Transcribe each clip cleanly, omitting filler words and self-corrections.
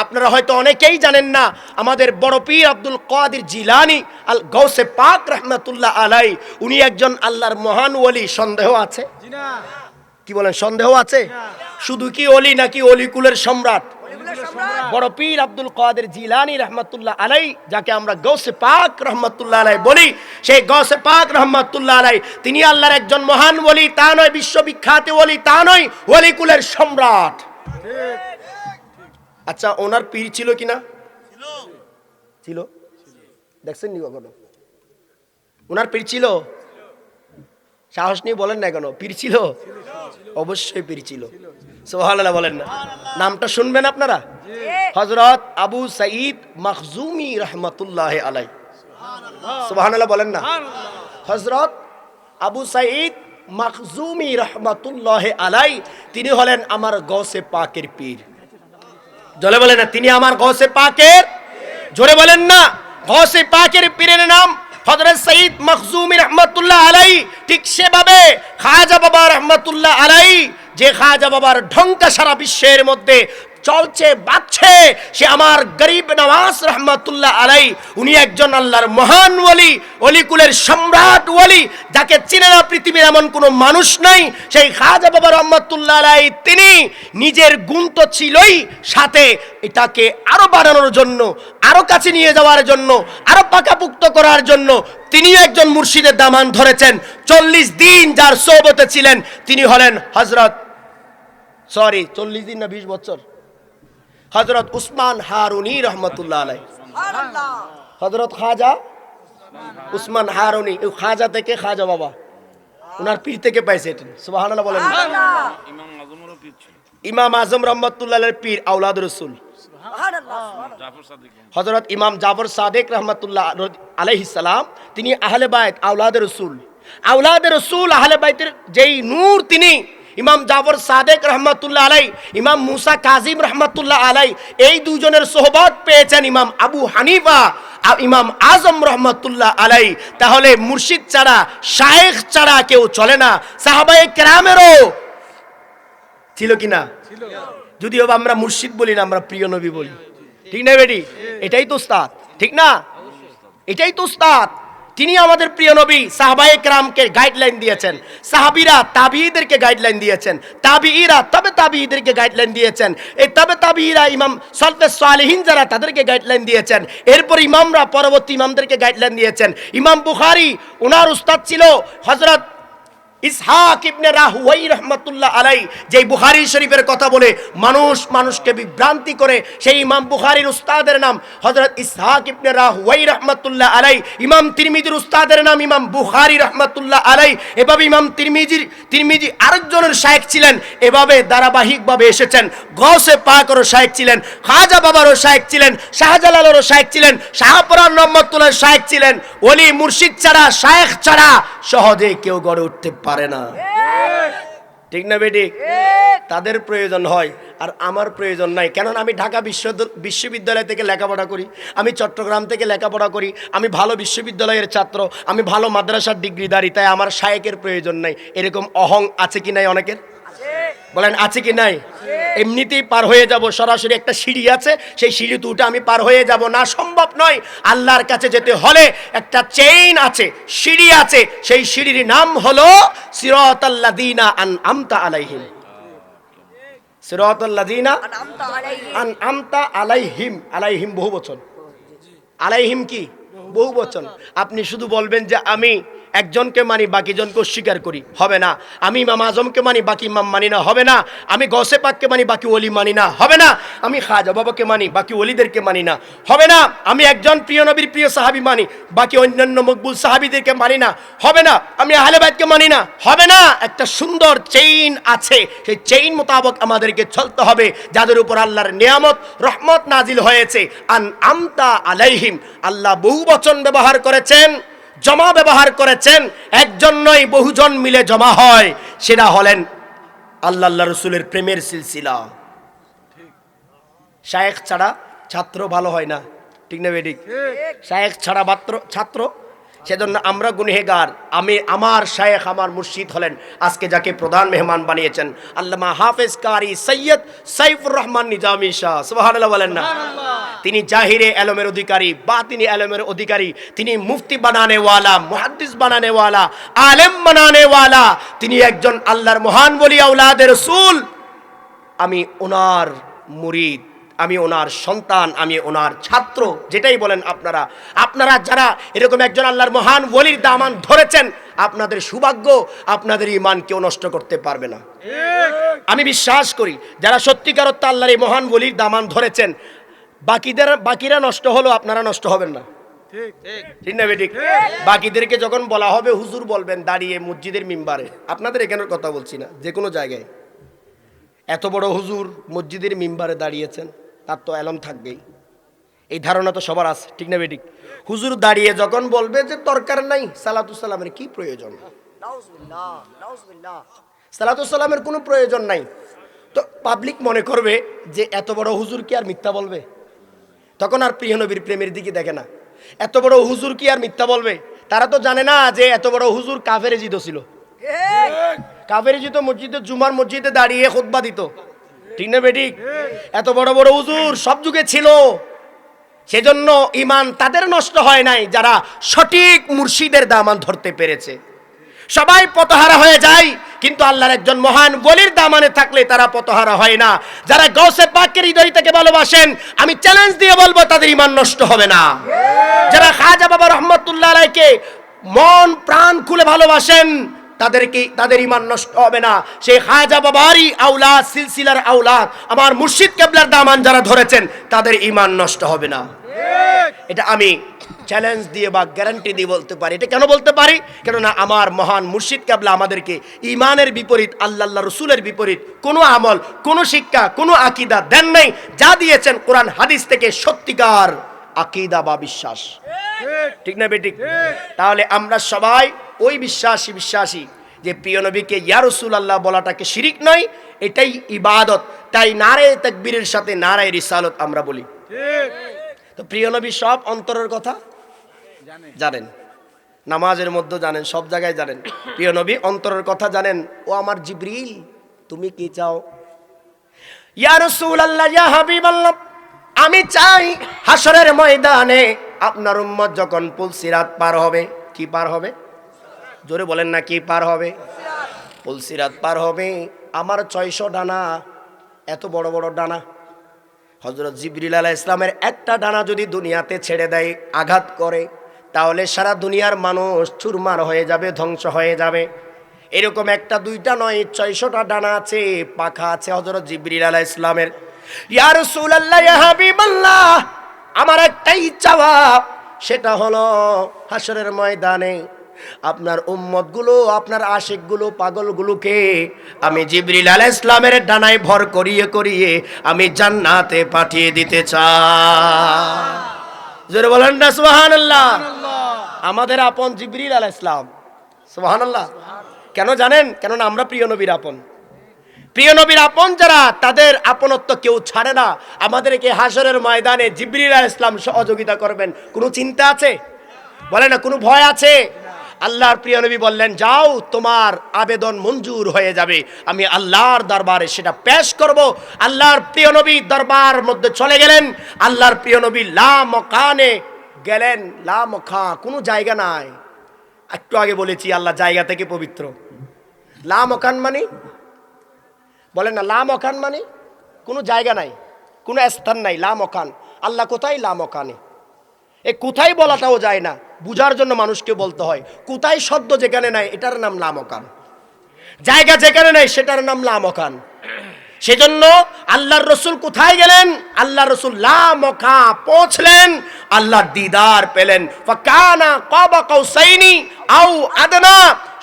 আপনারা হয়তো অনেকেই জানেন না, আমাদের বড় পীর আব্দুল কাদের জিলানী আল গৌসে পাক রহমাতুল্লাহ আলাই, উনি একজন আল্লাহর মহান ওলি। সন্দেহ আছে? কি বলেন, সন্দেহ আছে? শুধু কি ওলি নাকি অলিকুলের সম্রাট? বড় পীর আব্দুল কাদের জিলানী রহমাতুল্লাহ আলাই, যাকে আমরা গৌসে পাক রহমাতুল্লাহ আলাই বলি, সেই গৌসে পাক রহমাতুল্লাহ আলাই তিনি আল্লাহর একজন মহান ওলি, তা নয় বিশ্ববিখ্যাত ওলি, তা নয় অলিকুলের সম্রাট। আচ্ছা, ওনার পীর ছিল কিনা? ছিল। দেখছেন নি কখনো? ওনার পীর ছিল? সাহস নিয়ে বলেন না কেন? পীর ছিল, অবশ্যই পীর ছিল। সুবহানাল্লাহ বলেন না? নামটা শুনবেন আপনারা, হযরত আবু সাঈদ মাখজুমি রহমাতুল্লাহ আলাই। সুবহানাল্লাহ বলেন না? হযরত আবু সাঈদ মাখজুমি রহমাতুল্লাহ আলাই, তিনি হলেন আমার গৌসে পাকের পীর। জোরে বলেন না, তিনি আমার গৌসে পাকের। জোরে বলেন না, গৌসে পাকের পীরের নাম হযরত সাঈদ মাখজুমি রহমাতুল্লাহ আলাই। ঠিক সেভাবে খাজা বাবা রহমাতুল্লাহ আলাই, যে খাজা বাবার ঢঙ্কা সারা বিশ্বের মধ্যে চলছে বাজছে, সে আমার গরিব নওয়াজ রহমাতুল্লাহ আলাই। উনি একজন আল্লাহর মহান ওলি, অলিকুলের সম্রাট ওলি, যাকে চিনে না পৃথিবীর এমন কোনো মানুষ নাই। সেই খাজা বাবা রহমাতুল্লাহ আলাই তিনি নিজের গুণ তো ছিলই, সাথে এটাকে আরো বাড়ানোর জন্য, আরো কাছে নিয়ে যাওয়ার জন্য, আরো পাকাপুক্ত করার জন্য তিনি একজন মুর্শিদের দামান ধরেছেন। 40 দিন যার সোহবতে ছিলেন তিনি হলেন হযরত, 40 দিন না 20 বছর, হযরত উসমান হারুনি রহমাতুল্লাহ আলাই। হযরত খাজা উসমান হারুনি, এই খাজা থেকে খাজা বাবা, ওনার পীর থেকে পাইছে। সুবহানাল্লাহ বলেন। ইমাম আজম রহমাতুল্লাহ আলাইহির পীর আওলাদ রাসূল হযরত ইমাম জাফর সাদিক রহমাতুল্লাহ আলাইহিস সালাম, তিনি আহলে বাইত আওলাদ রাসূল। আওলাদ রাসূল আহলে বাইতের যেই নূর, তিনি ইমাম জাফর সাদেক রহমাতুল্লাহ আলাই, ইমাম মুসা কাজিম রহমাতুল্লাহ আলাই, এই দুজনের সোহবত পেয়েছেন ইমাম আবু হানিফা, ইমাম আজম রহমাতুল্লাহ আলাই। তাহলে মুর্শিদ ছাড়া, শায়েখ ছাড়া কেউ চলে না। সাহাবায়ে কেরামেরও ছিল কিনা? যদিও আমরা মুর্শিদ বলি না, আমরা প্রিয় নবী বলি। ঠিক না বেটি? এটাই তো উস্তাদ, ঠিক না? এটাই তো উস্তাদ। তিনি আমাদের প্রিয় নবী। সাহাবায়ে কেরামকে গাইডলাইন দিয়েছেন, সাহাবীরা তাবিঈদেরকে গাইডলাইন দিয়েছেন, তাবিঈরা তবে তাবিঈদেরকে গাইডলাইন দিয়েছেন, এই তবে তাবিঈরা ইমাম সালফে সালেহিন যারা, তাদেরকে গাইডলাইন দিয়েছেন। এরপর ইমামরা পরবর্তী ইমামদেরকে গাইডলাইন দিয়েছেন। ইমাম বুখারী, ওনার উস্তাদ ছিল হযরত ইসহাক ইবনে রাহুয়াই রহমাতুল্লাহ আলাই, যে বুখারী শরীফের কথা বলে মানুষকে বিভ্রান্তি করে, সেই ইমাম বুখারীর উস্তাদের নাম হযরত ইসহাক ইবনে রাহুয়াই রহমাতুল্লাহ আলাই। ইমাম তিরমিজির উস্তাদের নাম ইমাম বুখারী রহমাতুল্লাহ আলাই। এভাবে ইমাম তিরমিজি আরেকজনের শায়েখ ছিলেন। এভাবে ধারাবাহিকভাবে এসেছেন। গৌসে পাকেরও শায়েখ ছিলেন, খাজা বাবারও শায়েখ ছিলেন, শাহজালালেরও শায়েখ ছিলেন, শাহপুরান রহমাতুল্লাহর শায়েখ ছিলেন। ওলি মুর্শিদ ছাড়া, শায়েখ ছাড়া সহজে কেউ গড়ে উঠতে পারে না। ঠিক না বেটি? তাদের প্রয়োজন হয়, আর আমার প্রয়োজন নাই। কেননা আমি ঢাকা বিশ্ববিদ্যালয় থেকে লেখাপড়া করি, আমি চট্টগ্রাম থেকে লেখাপড়া করি, আমি ভালো বিশ্ববিদ্যালয়ের ছাত্র, আমি ভালো মাদ্রাসার ডিগ্রিধারী, তাই আমার শায়েকের প্রয়োজন নাই। এরকম অহং আছে কি নাই অনেকের? বলেন আছে কি নাই? এমনিতেই পার হয়ে যাব, সরাসরি একটা সিঁড়ি আছে, সেই সিঁড়ি তো উঠে আমি পার হয়ে যাব না, সম্ভব নয়। আল্লাহর কাছে যেতে হলে একটা চেইন আছে, সিঁড়ি আছে, সেই সিঁড়ির নাম হলো সিরাতাল লাযিনা আনআমতা আলাইহিম। সিরাতাল লাযিনা আনআমতা আলাইহিম। আলাইহিম বহুবচন, আলাইহিম কি বহুবচন। আপনি শুধু বলবেন যে আমি একজনকে মানি, বাকি জনকে অস্বীকার করি, হবে না। আমি ইমাম আজমকে মানি, বাকি ইমাম মানি না, হবে না। আমি গৌসে পাককে মানি, বাকি ওলি মানি না, হবে না। আমি খাজা বাবাকে মানি, বাকি ওলিদেরকে মানি না, হবে না। আমি একজন প্রিয় নবীর প্রিয় সাহাবী মানি, বাকি অন্যান্য মকবুল সাহাবীদেরকে মানি না, হবে না। আমি আহলে বাইতকে মানি না, হবে না। একটা সুন্দর চেইন আছে, সেই চেইন মোতাবেক আমাদেরকে চলতে হবে, যাদের উপর আল্লাহর নিয়ামত রহমত নাজিল হয়েছে। আনআমতা আলাইহিম, আল্লাহ বহু বচন ব্যবহার করেছেন, জমা ব্যবহার করেছেন। একজন নয়, বহুজন মিলে জমা হয়। সেটা হলেন আল্লাহ রাসূলের প্রেমের সিলসিলা। শায়েখ ছাড়া ছাত্র ভালো হয় না, ঠিক না বেঠিক? শায়েখ ছাড়া ছাত্র সেজন্য আমরা গুনহেগার। আমার শায়েখ আমার মুর্শিদ হলেন আজকে যাকে প্রধান মেহমান বানিয়েছেন আল্লামা হাফেজ কারি সৈয়দ সাইফুর রহমান নিজামী শাহ, সুবহানাল্লাহ বলেন না। তিনি জাহিরে এলমের অধিকারী, বাতিনি এলমের অধিকারী, তিনি মুফতি বানানে ওয়ালা, মুহাদ্দিস বানানে ওয়ালা, আলেম বানানে ওয়ালা। তিনি একজন আল্লাহর মহান ওলি আওলাদে রাসূল। আমি ওনার মুরিদ, আমি ওনার সন্তান, আমি ওনার ছাত্র, যেটাই বলেন আপনারা। আপনারা যারা এরকম একজন আল্লাহর মহান ওলির দামান ধরেছেন, আপনাদের সৌভাগ্য, আপনাদের ঈমান কেউ নষ্ট করতে পারবে না। আমি বিশ্বাস করি যারা সত্যিকার অর্থে আল্লাহর এই মহান ওলির দামান ধরেছেন, বাকিরা নষ্ট হলো, আপনারা নষ্ট হবেন না। ঠিক না বেঠিক? বাকিদেরকে যখন বলা হবে হুজুর বলবেন দাঁড়িয়ে মসজিদের মিম্বারে, আপনাদের এখানের কথা বলছি না, যে কোনো জায়গায় এত বড় হুজুর মসজিদের মিম্বারে দাঁড়িয়েছেন, তার তো এলম থাকবেই, এই ধারণা তো সবার আছে। ঠিক না বেঠিক? হুজুর দাঁড়িয়ে যখন বলবে যে দরকার নাই সালাতুস সালামের কি প্রয়োজন, সালাতুস সালামের কোনো প্রয়োজন নাই, তো পাবলিক মনে করবে যে এত বড় হুজুর কি আর মিথ্যা বলবে? তখন আর প্রিয় নবীর প্রেমের দিকে দেখে না। এত বড় হুজুর কি আর মিথ্যা বলবে? তারা তো জানে না যে এত বড় হুজুর কাফেরে জিত ছিল। কাফেরে জিত মসজিদে, জুমার মসজিদে দাঁড়িয়ে খুতবা দিত। ঠিক না বেঠিক? এত বড় বড় হুজুর সব যুগে ছিল। সেজন্য ঈমান তাদের নষ্ট হয় নাই যারা সঠিক মুর্শিদের দামান ধরতে পেরেছে। সবাই পথহারা হয়ে যায়, কিন্তু আল্লাহর একজন মহান ওলির দামানে থাকলে তারা পথহারা হয় না। যারা গৌসে পাকের হৃদয় থেকে ভালোবাসেন, আমি চ্যালেঞ্জ দিয়ে বলবো তাদের ঈমান নষ্ট হবে না। যারা খাজা বাবা রহমতুল্লাহ আলাইহিকে মন প্রাণ খুলে ভালোবাসেন, তাদের ঈমান নষ্ট হবে না। সেই খাজা বাবারই আওলাদ, সিলসিলার আওলাদ, আমার মুর্শিদ কেবলার দামান যারা ধরেছেন, তাদের ঈমান নষ্ট হবে না। এটা আমি চ্যালেঞ্জ দিয়ে বা গ্যারান্টি দিয়ে বলতে পারি। এটা কেন বলতে পারি? কেননা আমার মহান মুর্শিদ কেবলা আমাদেরকে ঈমানের বিপরীত, আল্লাহ রসুলের বিপরীত কোনো আমল, কোনো শিক্ষা, কোনো আকীদা দেন নাই। যা দিয়েছেন কোরআন হাদিস থেকে সত্যিকার আকীদা বা বিশ্বাস। ঠিক না বেঠিক? তাহলে আমরা সবাই ওই বিশ্বাসী যে প্রিয় নবীকে ইয়া রাসূলুল্লাহ বলাটাকে শিরিক নয়, এটাই ইবাদত। তাই নারায়ে তাকবীরের সাথে নারায়ে রিসালাত আমরা বলি। তো প্রিয় নবী সব অন্তরের কথা জানেন, নামাজের মধ্যে জানেন, সব জায়গায় জানেন। প্রিয় নবী অন্তরের কথা জানেন। ও আমার জিবরিল, তুমি কি চাও? ইয়া রাসূলুল্লাহ, ইয়া হাবিবাল্লাহ, আমি চাই হাসরের ময়দানে আপনার উম্মত যখন পুলসিরাত পার হবে, কি পার হবে? জোরে বলেন না, কি পার হবে? পুলসিরাত পার হবে। আমার 600 ডানা, এত বড় বড় ডানা। হযরত জিবরিল আলাইহিস সালামের একটা ডানা যদি দুনিয়াতে ছেড়ে দেয়, আঘাত করে, তাহলে সারা দুনিয়ার মানুষ চুরমার হয়ে যাবে, ধ্বংস হয়ে যাবে। এরকম একটা দুইটা নয়, 600টা ডানা আছে, পাখা আছে হযরত জিবরিল আলাইহিস সালামের। ইয়া রাসূলুল্লাহ, ইয়া হাবিবাল্লাহ, আমার একটাই চাওয়া, সেটা হলো হাসরের ময়দানে আপনার উম্মতগুলো, আপনার আশিকগুলো, পাগলগুলোকে আমি জিবরিল আলাইহিস সালামের ডানায় ভর করিয়ে করিয়ে আমি জান্নাতে পাঠিয়ে দিতে চাই। জোরে বলেন না সুবহানাল্লাহ। আমাদের আপন জিবরিল আলাইহিস সালাম, সুবহানাল্লাহ। কেন জানেন? কেননা আমরা প্রিয় নবীর আপন। প্রিয় নবীর আপন যারা, তাদের আপনত্ব কেউ ছাড়ে না। আমাদেরকে হাসরের ময়দানে জিবরিল আলাইহিস সালাম সহযোগিতা করবেন, কোনো চিন্তা আছে? বলে না, কোনো ভয় আছে? আল্লাহর প্রিয় নবী বললেন, যাও, তোমার আবেদন মঞ্জুর হয়ে যাবে, আমি আল্লাহর দরবারে সেটা পেশ করব। আল্লাহর প্রিয় নবী দরবার মধ্যে চলে গেলেন। আল্লাহর প্রিয় নবী লা মকানে গেলেন। লা মকা, কোনো জায়গা নাই। একটু আগে বলেছি আল্লাহ জায়গা থেকে পবিত্র। লা মকান মানে, বলেন না, লা মকান মানে কোনো জায়গা নাই, কোনো স্থান নাই। লা মকান, আল্লাহ কোথায়? লা মকানে। এ কোথায় বলাটাও যায় না, বুঝার জন্য মানুষকে বলতে হয়। কোথায় শব্দ যেখানে নাই, এটার নাম লা মকান। জায়গা যেখানে নাই, সেটার নাম লা মকান। সেজন্য আল্লাহর রসুল কোথায় গেলেন? আল্লাহর রসুল লা মকা পৌঁছলেন, আল্লাহর দিদার পেলেন। ফাকানা কাবা কাউসাইনি আও আদনা।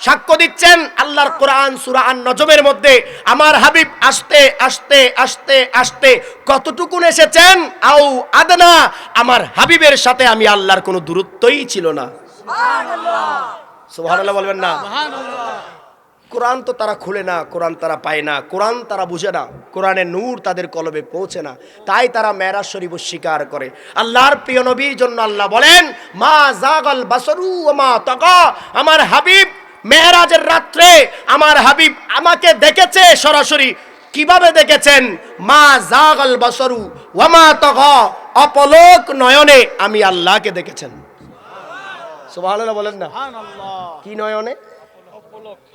সাক্ষ্য দিচ্ছেন আল্লাহর কোরআন সূরা আন-নজমের মধ্যে, আমার হাবিব আস্তে আস্তে আস্তে আস্তে কতটুকুন এসেছেন? আও আদনা, আমার হাবিবের সাথে আমি আল্লাহর কোনো দূরত্বই ছিল না। সুবহানাল্লাহ। সুবহানাল্লাহ বলবেন না? সুবহানাল্লাহ। কোরআন তো তারা খুলে না, কোরআন তারা পায় না, কোরআন তারা বুঝে না, কোরআনের নূর তাদের কলবে পৌঁছে না, তাই তারা মেরাজ শরীফ স্বীকার করে। আল্লাহর প্রিয় নবীর জন্য আল্লাহ বলেন, মা জাগাল বাসরু ওয়া মা তাগা, আমার হাবিব মেরাজের রাত্রে আমার হাবিব আমাকে দেখেছে সরাসরি। কিভাবে দেখেছেন? মা জাগাল বাসরু ওয়া মা তাগা, অপলক নয়নে আমি আল্লাহকে দেখেছেন। সুবহানাল্লাহ বলেন না? কি নয়নে?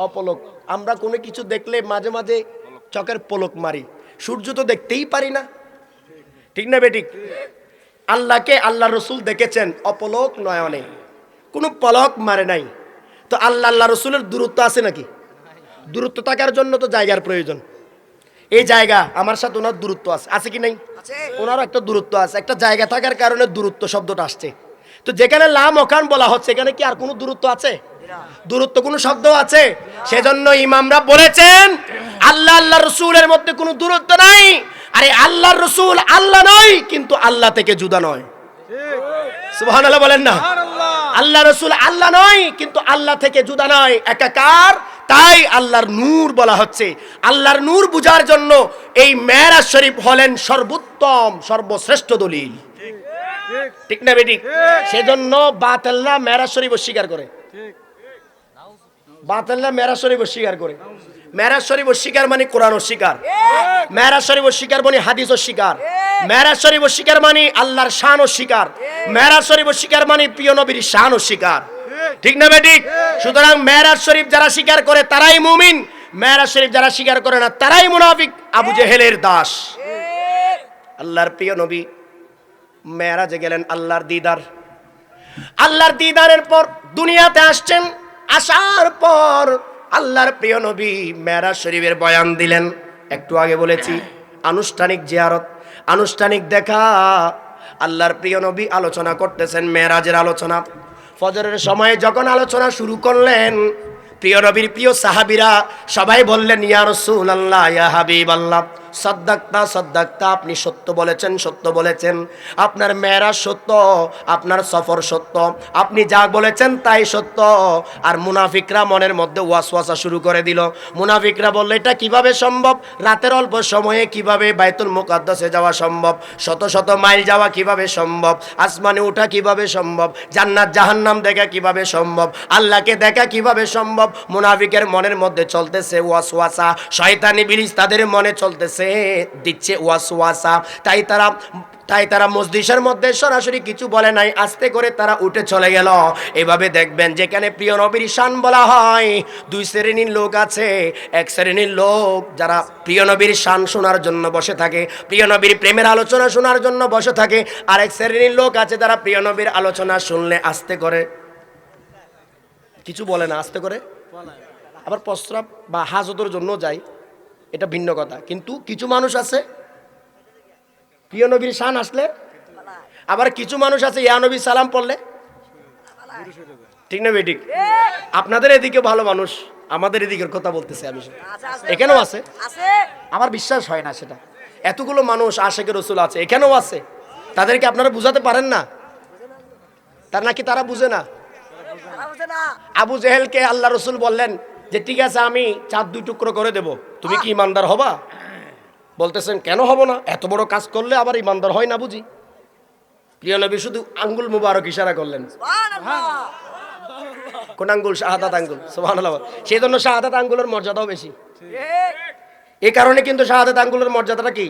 অপলক। আমরা কোনো কিছু দেখলে মাঝে মাঝে চোখের পলক মারি, সূর্য তো দেখতেই পারি না, ঠিক না বেঠিক? আল্লাহকে আল্লাহ রসুল দেখেছেন অপলক নয়নে, কোনো পলক মারে নাই। তো আল্লাহ রসুলের দূরত্ব আছে নাকি? দূরত্ব থাকার জন্য তো জায়গার প্রয়োজন। এই জায়গা আমার সাথে ওনার দূরত্ব আছে, আছে কি নাই? ওনারও একটা দূরত্ব আছে, একটা জায়গা থাকার কারণে দূরত্ব শব্দটা আসছে। তো যেখানে লা মকান বলা হচ্ছে, এখানে কি আর কোনো দূরত্ব আছে? দূরত্ব কোনো শব্দ আছে? সেজন্য ইমামরা বলেছেন আল্লাহ রসুলের মধ্যে কোনো দূরত্ব নাই। আরে আল্লাহর রসুল আল্লাহ নয়, কিন্তু আল্লাহ থেকে জুদা নয়। সুবহানাল্লাহ বলেন না? আল্লাহ রসুল আল্লাহ নয়, কিন্তু আল্লাহ থেকে জুদা নয়, একাকার। তাই আল্লাহর নূর বলা হচ্ছে। আল্লাহর নূর বুঝার জন্য এই মেরাজ শরীফ হলেন সর্বোত্তম সর্বশ্রেষ্ঠ দলিল, ঠিক না বেঠিক? সেজন্য বাতিলরা মেরাজ শরীফ অস্বীকার করে, বাতিলরা মেরাজ শরীফ অস্বীকার করে। মেরাজ শরীফ অস্বীকার মানে কোরআন অস্বীকার, মেরাজ শরীফ অস্বীকার মানে হাদিস অস্বীকার, মেরাজ শরীফ অস্বীকার মানে আল্লাহর শান অস্বীকার, মেরাজ শরীফ অস্বীকার মানে প্রিয় নবীর শান অস্বীকার, ঠিক না বেঠিক? সুতরাং মেরাজ শরীফ যারা স্বীকার করে তারাই মুমিন, মেরাজ শরীফ যারা স্বীকার করে না তারাই মুনাফিক, আবু জেহেলের দাস। আল্লাহর প্রিয় নবী মেরাজে গেলেন আল্লাহর দিদার, আল্লাহর দিদারের পর দুনিয়াতে আসছেন। আসার পর আল্লাহর প্রিয় নবী মেরাজ শরীফের বয়ান দিলেন। একটু আগে বলেছি আনুষ্ঠানিক জিয়ারত, আনুষ্ঠানিক দেখা। আল্লাহর প্রিয় নবী আলোচনা করতেছেন মেরাজের আলোচনা। ফজরের সময় যখন আলোচনা শুরু করলেন, প্রিয় নবীর প্রিয় সাহাবীরা সবাই বললেন, ইয়া রাসূলুল্লাহ, ইয়া হাবিবাল্লাহ, সাদ্দাক্তা সাদ্দাক্তা, আপনি সত্য বলেছেন, সত্য বলেছেন। আপনার মেরাজ সত্য, আপনার সফর সত্য, আপনি যা বলেছেন তাই সত্য। আর মুনাফিকরা মনের মধ্যে ওয়াসওয়াসা শুরু করে দিল। মুনাফিকরা বলল, এটা কিভাবে সম্ভব? রাতের অল্প সময়ে কিভাবে বাইতুল মুকাদ্দাসে যাওয়া সম্ভব? শত শত মাইল যাওয়া কিভাবে সম্ভব? আসমানে ওঠা কিভাবে সম্ভব? জান্নাত জাহান্নাম দেখা কিভাবে সম্ভব? আল্লাহকে দেখা কিভাবে সম্ভব? মুনাফিকের মনের মধ্যে চলতেছে ওয়াসওয়াসা, শয়তান ইবলিস তাদের মনে চলতেছে, দিচ্ছে ওয়াসওয়াসা। তাই তারা মজলিসের মধ্যে সরাসরি কিছু বলে নাই, আস্তে করে তারা উঠে চলে গেল। এভাবে দেখবেন যেখানে প্রিয় নবীর শান বলা হয়, দুই শ্রেণীর লোক আছে। এক শ্রেণীর লোক যারা প্রিয় নবীর শান শোনার জন্য বসে থাকে, প্রিয় নবীর প্রেমের আলোচনা শোনার জন্য বসে থাকে। আর এক শ্রেণীর লোক আছে যারা প্রিয় নবীর আলোচনা শুনলে আস্তে করে কিছু বলে না, আস্তে করে আবার প্রস্রাব বা হাজতের জন্য যায়, এটা ভিন্ন কথা। কিন্তু কিছু মানুষ আছে প্রিয় নবীর শান আসলে, আবার কিছু মানুষ আছে ইয়া নবী সালাম পড়লে, ঠিক না বেঠিক? আপনাদের এদিকে ভালো মানুষ, আমাদের এদিকের কথা বলতেছে আমি, এখানেও আছে। আমার বিশ্বাস হয় না সেটা, এতগুলো মানুষ আশেকের রসুল আছে, এখানেও আছে। তাদেরকে আপনারা বুঝাতে পারেন না? তার নাকি তারা বুঝে না? আবু জেহেলকে আল্লাহ রসুল বললেন যে ঠিক আছে আমি চাঁদ দুই টুকরো করে দেব, তুমি কি ইমানদার হবা? বলতেছেন কেন হব না, এত বড় কাজ করলে আবার ইমানদার হয় না বুঝি? প্রিয় নবী শুধু আঙ্গুল মুবারক ইশারা করলেন। কোন আঙ্গুল? শাহাদাত আঙ্গুল। সুবহানাল্লাহ। সেই জন্য শাহাদাত আঙ্গুলের মর্যাদাও বেশি। এই কারণে কিন্তু শাহাদাত আঙ্গুলের মর্যাদাটা কি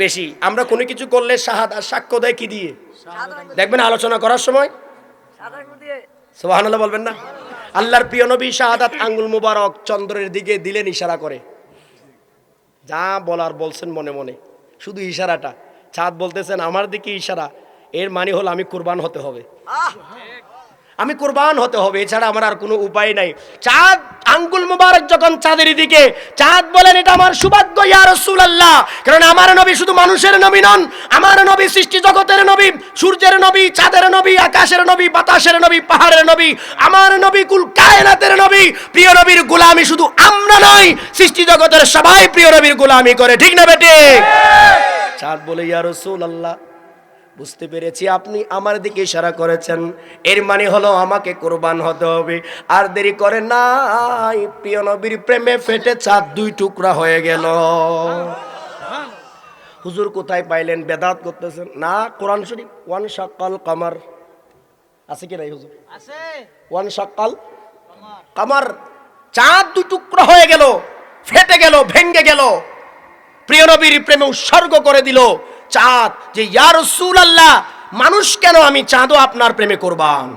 বেশি। আমরা কোনো কিছু করলে শাহাদাত সাক্ষ্য দেয় কি দিয়ে? দেখবেন আলোচনা করার সময় সুবহানাল্লাহ বলবেন না? আল্লাহর প্রিয় নবী শাহাদাত আঙ্গুল মুবারক চন্দ্রের দিকে দিলেন ইশারা করে, যা বলার বলছেন মনে মনে, শুধু ইশারাটা। চাঁদ বলতেছেন আমার দিকে ইশারা, এর মানে হলো আমি কুরবান হতে হবে, আমি কুরবান হতে হবে, এছাড়া আমার আর কোনো উপায় নাই। চাঁদ আঙ্গুল মুবারক যখন চাঁদের দিকে, চাঁদ বলেন এটা আমার সৌভাগ্য ইয়া রাসূলুল্লাহ, কারণ আমার নবী শুধু মানুষের নবী নন, আমার নবী সৃষ্টি জগতের নবী, সূর্যের নবী, চাঁদের নবী, আকাশের নবী, বাতাসের নবী, পাহাড়ের নবী, আমার নবী কুল কায়নাতের নবী। প্রিয় নবীর গোলামি শুধু আমরা নই, সৃষ্টি জগতের সবাই প্রিয় নবীর গোলামি করে, ঠিক না বেটে? চাঁদ বলে ইয়া রাসূলুল্লাহ, বুঝতে পেরেছি আপনি আমার দিকে ইশারা করেছেন, এর মানে হলো আমাকে কোরবান হতে হবে। আর দেরি করে নাই, প্রিয় নবীর প্রেমে ফেটে চাঁদ দুই টুকরা হয়ে গেল। হুজুর কোথায় পাইলেন? বেদাত করতেছেন না। কোরআন শরীফ, ওয়ান শাক্কাল কামার আছে কি নাই হুজুর? আছে। ওয়ান শাক্কাল কামার, চাঁদ দুই টুকরা হয়ে গেল, ফেটে গেল, ভেঙ্গে গেল। প্রিয় নবীর প্রেমে উৎসর্গ করে দিল চাঁদ, যে ইয়া রাসূলুল্লাহ, মানুষ কেন, আমি চাঁদও আপনার প্রেমে কোরবান।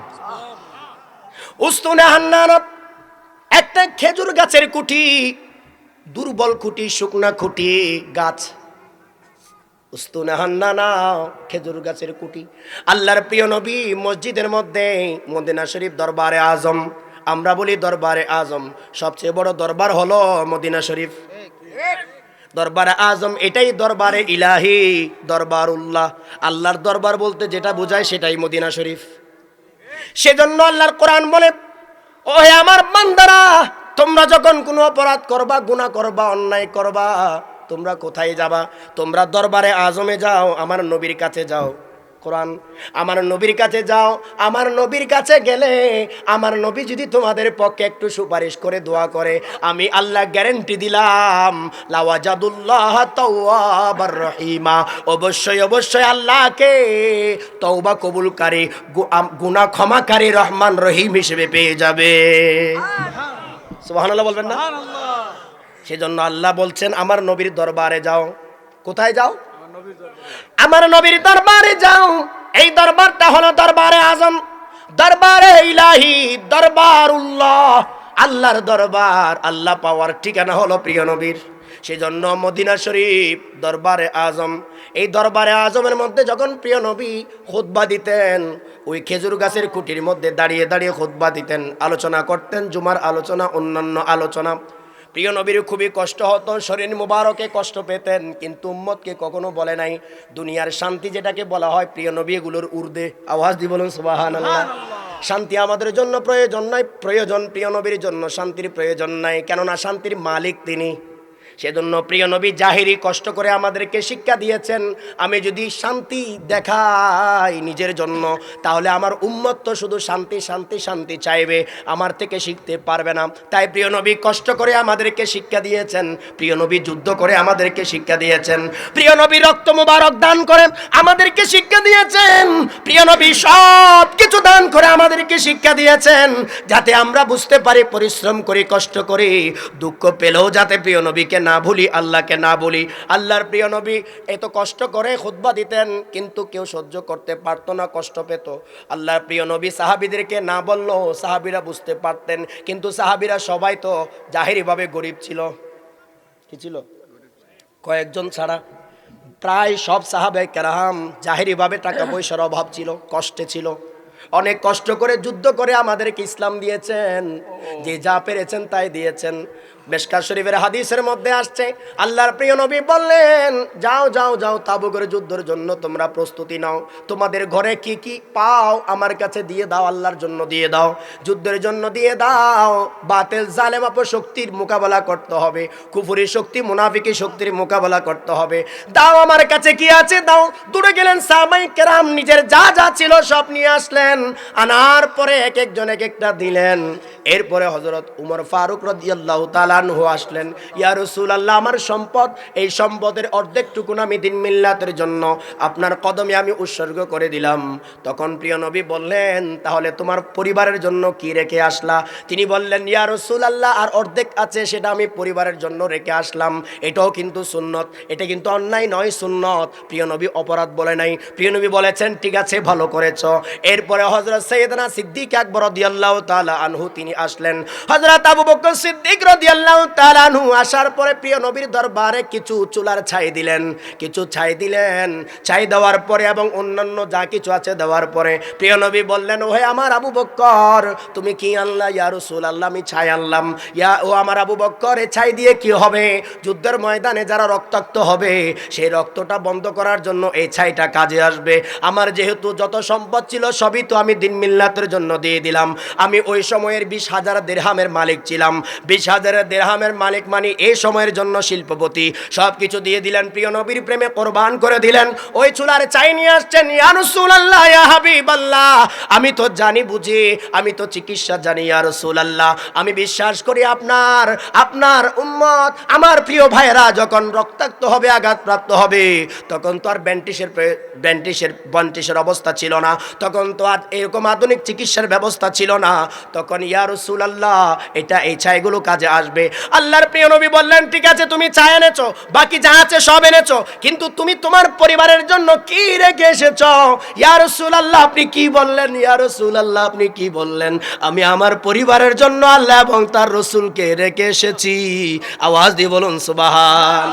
উস্তুনে হান্নানাত, একটা খেজুর গাছের কুটি, দুর্বল খুঁটি, শুকনা খুঁটি গাছ, উস্তুনে হান্নানা, খেজুর গাছের কুটি। আল্লাহর প্রিয় নবী মসজিদের মধ্যে, মদিনা শরীফ দরবারে আজম, আমরা বলি দরবারে আজম, সবচেয়ে বড় দরবার হলো মদিনা শরীফ। দরবারে আজম এটাই দরবারে ইলাহি, দরবারুল্লাহ। আল্লাহর দরবার বলতে যেটা বোঝায় সেটাই মদিনা শরীফ। সেজন্য আল্লাহর কোরআন বলে, ও হে আমার বান্দারা, তোমরা যখন কোনো অপরাধ করবা, গুনাহ করবা, অন্যায় করবা, তোমরা কোথায় যাবা? তোমরা দরবারে আজমে যাও, আমার নবীর কাছে যাও। কোরআন, আমার নবীর কাছে যাও। আমার নবীর কাছে গেলে আমার নবী যদি তোমাদের পক্ষে একটু সুপারিশ করে দোয়া করে, আমি আল্লাহ গ্যারান্টি দিলাম, লাওয়াজাদুল্লাহ তাওয়াবার রহিমা, অবশ্যই অবশ্যই আল্লাহকে তওবা কবুলকারী, গুনাহ ক্ষমাকারী, রহমান রহিম হিসেবে পেয়ে যাবে। সুবহানাল্লাহ বলবেন না? সেজন্য আল্লাহ বলছেন, আমার নবীর দরবারে যাও। কোথায় যাও? আমার নবীর দরবারে যাও। এই দরবারটা হলো দরবারে আজম, দরবারে ইলাহি, দরবারুল্লাহ, আল্লাহর দরবার। আল্লাহ পাওয়ার ঠিকানা হলো প্রিয় নবীর। সেজন্য মদিনা শরীফ দরবারে আজম। এই দরবারে আজমের মধ্যে যখন প্রিয় নবী খুতবা দিতেন, ওই খেজুর গাছের খুঁটির মধ্যে দাঁড়িয়ে দাঁড়িয়ে খুতবা দিতেন, আলোচনা করতেন, জুমার আলোচনা, অন্যান্য আলোচনা। প্রিয় নবীর খুবই কষ্ট হতো, শরীর মুবারকে কষ্ট পেতেন, কিন্তু উম্মতকে কখনো বলে নাই দুনিয়ার শান্তি যেটাকে বলা হয়, প্রিয় নবী এগুলোর ঊর্ধ্বে। আওয়াজ দিয়ে বলুন সুবহানাল্লাহ। শান্তি আমাদের জন্য প্রয়োজন নাই, প্রয়োজন প্রিয় নবীর জন্য শান্তির প্রয়োজন নাই, কেননা শান্তির মালিক তিনি। সেজন্য প্রিয় নবী জাহিরি কষ্ট করে আমাদেরকে শিক্ষা দিয়েছেন, আমি যদি শান্তি দেখাই নিজের জন্য, তাহলে আমার উম্মত তো শুধু শান্তি শান্তি শান্তি চাইবে, আমার থেকে শিখতে পারবে না। তাই প্রিয় নবী কষ্ট করে আমাদেরকে শিক্ষা দিয়েছেন, প্রিয় নবী যুদ্ধ করে আমাদেরকে শিক্ষা দিয়েছেন, প্রিয় নবী রক্ত মুবারক দান করে আমাদেরকে শিক্ষা দিয়েছেন, প্রিয় নবী সব কিছু দান করে আমাদেরকে শিক্ষা দিয়েছেন, যাতে আমরা বুঝতে পারি, পরিশ্রম করি, কষ্ট করি, দুঃখ পেলেও যাতে প্রিয় নবীকে না ভুলি, আল্লাহকে না বলি। আল্লাহর প্রিয় নবী এত কষ্ট করে খুতবা দিতেন, কিন্তু কেউ সহ্য করতে পারতো না, কষ্ট পেত। আল্লাহর প্রিয় নবী সাহাবীদেরকে না বললো, সাহাবীরা বুঝতে পারতেন, কিন্তু সাহাবীরা সবাই তো জাহিরিভাবে গরিব ছিল। কি ছিল? কয়েকজন ছাড়া প্রায় সব সাহাবায়ে কেরাম জাহিরিভাবে টাকা পয়সার অভাব ছিল, কষ্টে ছিল। অনেক কষ্ট করে যুদ্ধ করে আমাদেরকে ইসলাম দিয়েছেন, যে যা পেরেছেন তাই দিয়েছেন। মিশকাত শরীফের হাদিসের মধ্যে আসছে, আল্লাহর প্রিয় নবী বললেন, যাও যাও যাও, তাবুকের যুদ্ধের জন্য তোমরা প্রস্তুতি নাও, তোমাদের ঘরে কি কি পাও আমার কাছে দিয়ে দাও, আল্লাহর জন্য দিয়ে দাও, যুদ্ধের জন্য দিয়ে দাও। বাতিল জালেম অপশক্তির মোকাবেলা করতে হবে, কুফরি শক্তি, মুনাফিকি শক্তির মোকাবেলা করতে হবে, দাও আমার কাছে কি আছে দাও। দূরে গেলেন সাহাবায়ে কেরাম, নিজের যা যা ছিল সব নিয়ে আসলেন, আনার পরে এক একজন এক একটা দিলেন। এরপরে হযরত উমর ফারুক রাদিয়াল্লাহু তাআলা আনহু আসলেন, ইয়া রাসূলুল্লাহ, আমার সম্পদ, এই সম্পদের অর্ধেকটুকু আমি দিন মিল্লাতের জন্য আপনার কদমে আমি উৎসর্গ করে দিলাম। তখন প্রিয় নবী বললেন, তাহলে তোমার পরিবারের জন্য কি রেখে আসলা? তিনি বললেন, ইয়া রাসূলুল্লাহ, আর অর্ধেক আছে, সেটা আমি পরিবারের জন্য রেখে আসলাম। এটাও কিন্তু সুন্নত, এটা কিন্তু অন্যায় নয়, সুন্নত। প্রিয় নবী অপরাধ বলে নাই, প্রিয় নবী বলেছেন, ঠিক আছে, ভালো করেছো। এরপরে হযরত সাইয়েদনা সিদ্দিক আকবর রাদিয়াল্লাহু তাআলা আনহু তিনি আসলেন। হযরত আবু বকর সিদ্দিক রাদিয়াল্লাহু তাআলা আনহু আসার পরে প্রিয় নবীর দরবারে কিছু চুলার ছাই দিলেন, কিছু ছাই দিলেন। ছাই দেওয়ার পরে এবং অন্যান্য যা কিছু আছে দেওয়ার পরে প্রিয় নবী বললেন, ও হে আমার আবু বকর, তুমি কি আনলা? ইয়া রাসূলুল্লাহ, আমি ছাই আনলাম। ইয়া ও আমার আবু বকর, এই ছাই দিয়ে কি হবে? যুদ্ধের ময়দানে যারা রক্তাক্ত হবে, সেই রক্তটা বন্ধ করার জন্য এই ছাইটা কাজে আসবে। আমার যেহেতু যত সম্পদ ছিল সবই তো আমি দিন মিল্লাতের জন্য দিয়ে দিলাম। আমি ওই সময়ের 20,000 দিরহামের মালিক ছিলাম। 20,000 দিরহামের মালিক মানি এই সময়ের জন্য শিল্পপতি, সব কিছু দিয়ে দিলেন, প্রিয় নবীর প্রেমে কোরবান করে দিলেন। ওই চুলার চাই নিয়ে আসছেন, ইয়া রাসূলুল্লাহ, ইয়া হাবিবাল্লাহ, আমি তো জানি বুঝি, আমি তো চিকিৎসা জানি ইয়া রাসূলুল্লাহ, আমি বিশ্বাস করি আপনার উম্মত, আমার প্রিয় ভাইরা যখন রক্তাক্ত হবে, আঘাতপ্রাপ্ত হবে, তখন তো আর ব্যান্টিসের অবস্থা ছিল না, তখন তো আর এরকম আধুনিক চিকিৎসার ব্যবস্থা ছিল না, তখন ইয়া রাসূলুল্লাহ এই ছাইগুলো কাজে আসবে। আল্লাহর প্রিয় নবী বললেন, ঠিক আছে তুমি চা এনেছো, বাকি যা আছে সব এনেছো, কিন্তু তুমি তোমার পরিবারের জন্য কি রেখে এসেছো? ইয়া রাসূলুল্লাহ আপনি কি বললেন? ইয়া রাসূলুল্লাহ আপনি কি বললেন? আমি আমার পরিবারের জন্য আল্লাহ এবং তার রাসূলকে রেখে এসেছি। আওয়াজ দিয়ে বলুন সুবহান।